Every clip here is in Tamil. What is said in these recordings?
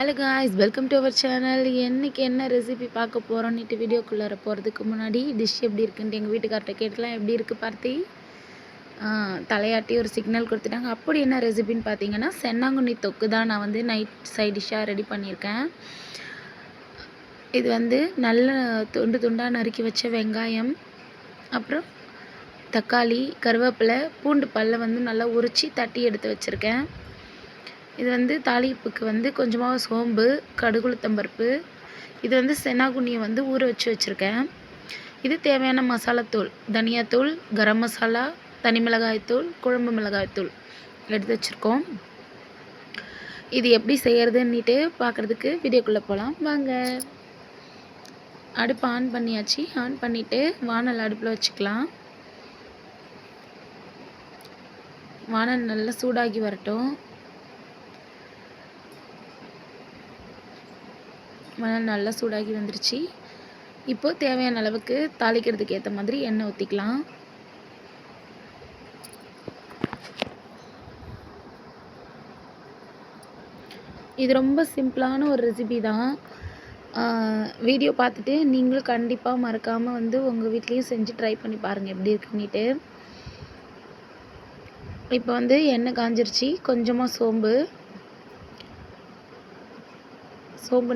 Hello guys, welcome to our channel. என்றைக்கு என்ன ரெசிபி பார்க்க போகிறோன்னுட்டு வீடியோக்குள்ளார போகிறதுக்கு முன்னாடி டிஷ் எப்படி இருக்குன்ட்டு எங்கள் வீட்டுக்கார்ட்ட கேட்கலாம். எப்படி இருக்குது பார்த்தி தலையாட்டி ஒரு சிக்னல் கொடுத்துட்டாங்க. அப்படி என்ன ரெசிபின்னு பார்த்தீங்கன்னா, சென்னாங்குண்ணி தொக்கு தான் நான் வந்து நைட் சைட் டிஷ்ஷாக ரெடி பண்ணியிருக்கேன். இது வந்து நல்ல துண்டு துண்டாக நறுக்கி வச்ச வெங்காயம், அப்புறம் தக்காளி, கருவேப்பிலை, பூண்டு பல்லை வந்து நல்லா உரித்து தட்டி எடுத்து வச்சுருக்கேன். இது வந்து தாளிப்புக்கு வந்து கொஞ்சமாக சோம்பு, கடுகு, உளுத்தம்பருப்பு. இது வந்து சென்னாங்குண்ணியை வந்து ஊற வச்சு வச்சுருக்கேன். இது தேவையான மசாலாத்தூள், தனியாத்தூள், கரம் மசாலா, தனி மிளகாய்த்தூள், குழம்பு மிளகாய்த்தூள் எடுத்து வச்சுருக்கோம். இது எப்படி செய்கிறதுன்னுட்டு பார்க்குறதுக்கு வீடியோக்குள்ளே போகலாம் வாங்க. அடுப்பு ஆன் பண்ணியாச்சு. ஆன் பண்ணிவிட்டு வானல் அடுப்பில் வச்சுக்கலாம். வானல் நல்லா சூடாகி வரட்டும். மணல் நல்லா சூடாகி வந்துருச்சு. இப்போது தேவையான அளவுக்கு தாளிக்கிறதுக்கு ஏற்ற மாதிரி எண்ணெய் ஊற்றிக்கலாம். இது ரொம்ப சிம்பிளான ஒரு ரெசிபி தான். வீடியோ பார்த்துட்டு நீங்களும் கண்டிப்பாக மறக்காமல் வந்து உங்கள் வீட்லேயும் செஞ்சு ட்ரை பண்ணி பாருங்கள் எப்படி இருக்குன்னுட்டு. இப்போ வந்து எண்ணெய் காஞ்சிருச்சு. கொஞ்சமாக சோம்பு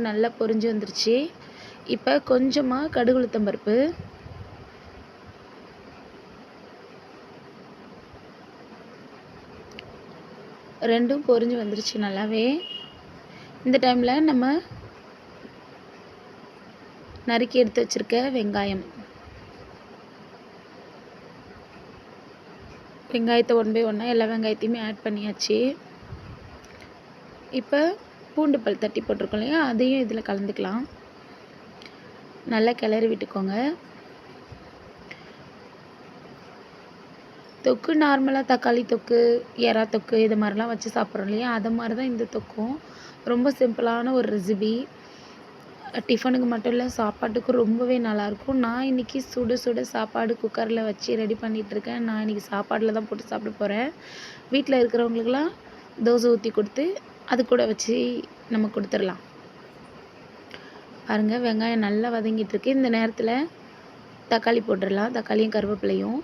நல்லா பொரிஞ்சு வந்துருச்சு. இப்போ கொஞ்சமாக கடுகு, உளுத்தம்பருப்பு, ரெண்டும் பொரிஞ்சு வந்துருச்சு நல்லாவே. இந்த டைமில் நம்ம நறுக்கி எடுத்து வச்சுருக்க வெங்காயத்தை ஒன் பை ஒன்னாக எல்லா வெங்காயத்தையுமே ஆட் பண்ணியாச்சு. இப்போ பூண்டு பல் தட்டி போட்டிருக்கோம் இல்லையா, அதையும் இதில் கலந்துக்கலாம். நல்லா கிளறி விட்டுக்கோங்க. தொக்கு நார்மலாக தக்காளி தொக்கு, எறா தொக்கு இது மாதிரிலாம் வச்சு சாப்பிட்றோம் இல்லையா, அது மாதிரி தான் இந்த தொக்கும். ரொம்ப சிம்பிளான ஒரு ரெசிபி. டிஃபனுக்கு மட்டும் இல்லை, சாப்பாட்டுக்கும் ரொம்பவே நல்லாயிருக்கும். நான் இன்றைக்கி சுட சுட சாப்பாடு குக்கரில் வச்சு ரெடி பண்ணிகிட்ருக்கேன். நான் இன்றைக்கி சாப்பாடில் தான் போட்டு சாப்பிட போகிறேன். வீட்டில் இருக்கிறவங்களுக்கெல்லாம் தோசை ஊற்றி கொடுத்து அது கூட வச்சு நம்ம கொடுத்துடலாம். பாருங்கள், வெங்காயம் நல்லா வதங்கிட்டுருக்கு. இந்த நேரத்தில் தக்காளி போட்டுடலாம். தக்காளியும் கருவேப்பிலையும்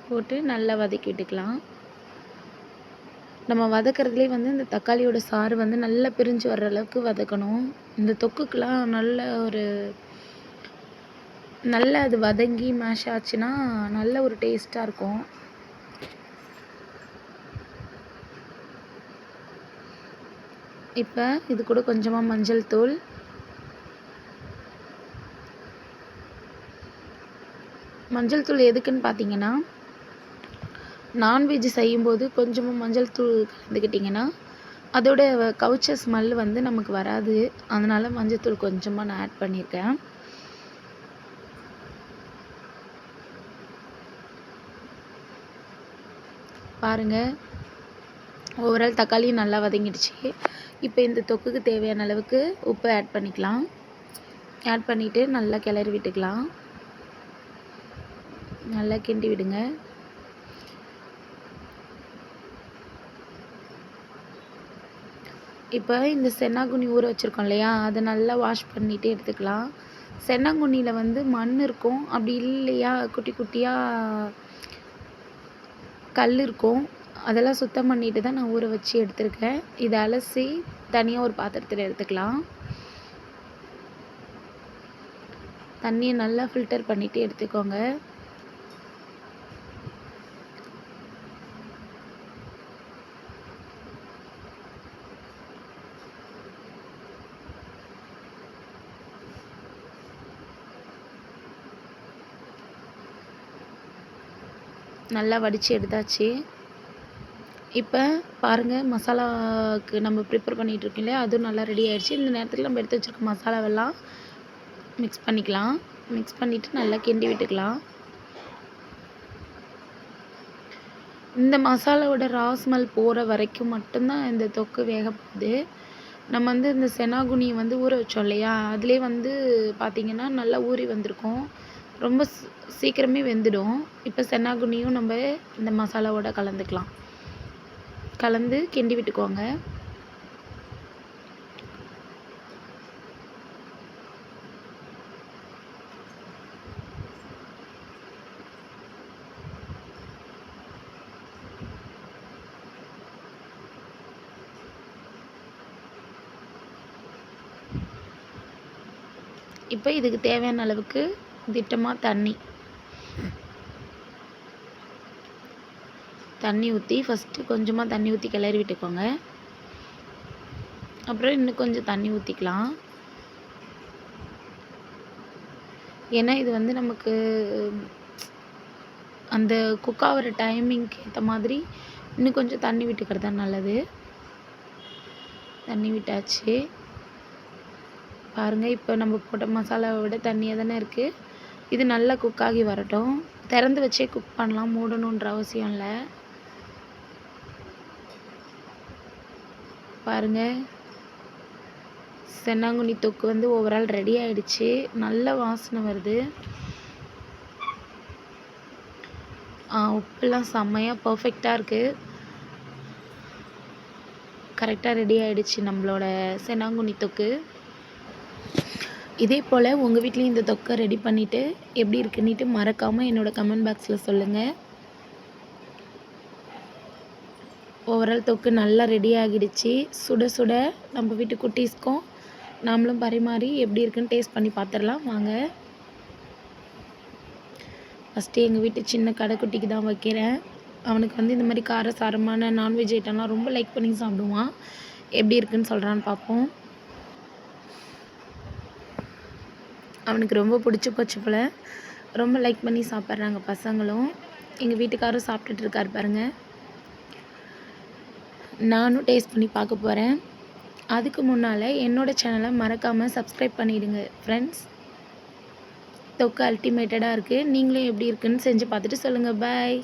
போட்டு நல்லா வதக்கி விட்டுக்கலாம். நம்ம வதக்கிறதுலேயே வந்து இந்த தக்காளியோட சாறு வந்து நல்லா பிரிஞ்சு வர்ற அளவுக்கு வதக்கணும். இந்த தொக்குக்கெலாம் நல்லா அது வதங்கி மேஷ் ஆச்சுன்னா நல்ல ஒரு டேஸ்ட்டாக இருக்கும். இப்போ இது கூட கொஞ்சமாக மஞ்சள் தூள், எதுக்குன்னு பார்த்தீங்கன்னா, நான்வெஜ் செய்யும்போது கொஞ்சமாக மஞ்சள் தூள் கலந்துக்கிட்டிங்கன்னா அதோட கவுச்ச ஸ்மெல் வந்து நமக்கு வராது. அதனால் மஞ்சள் தூள் கொஞ்சமாக நான் ஆட் பண்ணியிருக்கேன். பாருங்கள், ஓவரால் தக்காளியும் நல்லா வதங்கிடுச்சு. இப்போ இந்த தொக்குக்கு தேவையான அளவுக்கு உப்பு ஆட் பண்ணிக்கலாம். ஆட் பண்ணிவிட்டு நல்லா கிளறி விட்டுக்கலாம். நல்லா கிண்டி விடுங்க. இப்போ இந்த சென்னாங்குண்ணி ஊற வச்சுருக்கோம் இல்லையா, அதை நல்லா வாஷ் பண்ணிவிட்டு எடுத்துக்கலாம். சென்னாங்குண்ணியில் வந்து மண் இருக்கும், அப்படி இல்லையா குட்டி குட்டியாக கல் இருக்கும். அதெல்லாம் சுத்தம் பண்ணிட்டு தான் நான் ஊற வச்சு எடுத்திருக்கேன். இதை அலசி தனியாக ஒரு பாத்திரத்தில் எடுத்துக்கலாம். தண்ணியை நல்லா ஃபில்டர் பண்ணிவிட்டு எடுத்துக்கோங்க. நல்லா வடித்து எடுத்தாச்சு. இப்போ பாருங்கள், மசாலாவுக்கு நம்ம ப்ரிப்பேர் பண்ணிகிட்ருக்கோம் இல்லையா, அதுவும் நல்லா ரெடி ஆகிடுச்சு. இந்த நேரத்தில் நம்ம எடுத்து வச்சுருக்க மசாலாவெல்லாம் மிக்ஸ் பண்ணிக்கலாம். மிக்ஸ் பண்ணிவிட்டு நல்லா கிண்டி விட்டுக்கலாம். இந்த மசாலாவோட ரா ஸ்மெல் போகிற வரைக்கும் மட்டும்தான் இந்த தொக்கு வேக போகுது. நம்ம வந்து இந்த சென்னாங்குண்ணியை வந்து ஊற வச்சோம் இல்லையா, அதிலே வந்து பார்த்திங்கன்னா நல்லா ஊறி வந்திருக்கும். ரொம்ப சீக்கிரமே வெந்துடும். இப்போ சென்னாங்குண்ணியும் நம்ம இந்த மசாலாவோட கலந்துக்கலாம். கலந்து கிண்டி விட்டுக்கோங்க. இப்போ இதுக்கு தேவையான அளவுக்கு திட்டமாக தண்ணி ஊற்றி ஃபஸ்ட்டு கொஞ்சமாக தண்ணி ஊற்றி கிளறி விட்டுக்கோங்க. அப்புறம் இன்னும் கொஞ்சம் தண்ணி ஊற்றிக்கலாம். ஏன்னா இது வந்து நமக்கு அந்த குக் ஆகிற டைமிங்க்கு ஏற்ற மாதிரி இன்னும் கொஞ்சம் தண்ணி விட்டுக்கிறது தான் நல்லது. தண்ணி விட்டாச்சு பாருங்கள். இப்போ நம்ம போட்ட மசாலாவை விட தண்ணியாக தானே இருக்குது. இது நல்லா குக் ஆகி வரட்டும். திறந்து வச்சே குக் பண்ணலாம், மூடணுன்ற அவசியம் இல்லை. பாருங்கள், சென்னாங்குனி தொக்கு வந்து ஓவரால் ரெடி ஆகிடுச்சு. நல்ல வாசனை வருது. உப்புலாம் செம்மையாக பர்ஃபெக்டாக இருக்குது. கரெக்டாக ரெடி ஆகிடுச்சு நம்மளோட சென்னாங்குனி தொக்கு. இதே போல் உங்கள் வீட்லேயும் இந்த தொக்கை ரெடி பண்ணிவிட்டு எப்படி இருக்குன்னுட்டு மறக்காமல் என்னோடய கமெண்ட் பாக்ஸில் சொல்லுங்கள். ஓவரால் தொக்கு நல்லா ரெடி ஆகிடுச்சு. சுட சுட நம்ம வீட்டு குட்டீஸ்க்கும் நாமளும் பரிமாறி எப்படி இருக்குன்னு டேஸ்ட் பண்ணி பார்த்துடலாம் வாங்க. ஃபஸ்ட்டு எங்கள் வீட்டு சின்ன கடைக்குட்டிக்கு தான் வைக்கிறேன். அவனுக்கு வந்து இந்த மாதிரி காரசாரமான நான்வெஜ் ஐட்டம்லாம் ரொம்ப லைக் பண்ணி சாப்பிடுவான். எப்படி இருக்குன்னு சொல்கிறான்னு பார்ப்போம். அவனுக்கு ரொம்ப பிடிச்சி போச்சு போல். ரொம்ப லைக் பண்ணி சாப்பிட்றாங்க பசங்களும். எங்கள் வீட்டுக்காரும் சாப்பிட்டுட்டு இருக்கார் பாருங்கள். நானும் டேஸ்ட் பண்ணி பார்க்க போகிறேன். அதுக்கு முன்னால் என்னோடய சேனலை மறக்காமல் சப்ஸ்கிரைப் பண்ணிவிடுங்க ஃப்ரெண்ட்ஸ். தொக்கு அல்டிமேட்டடாக இருக்குது. நீங்களும் எப்படி இருக்குன்னு செஞ்சு பார்த்துட்டு சொல்லுங்கள். பாய்.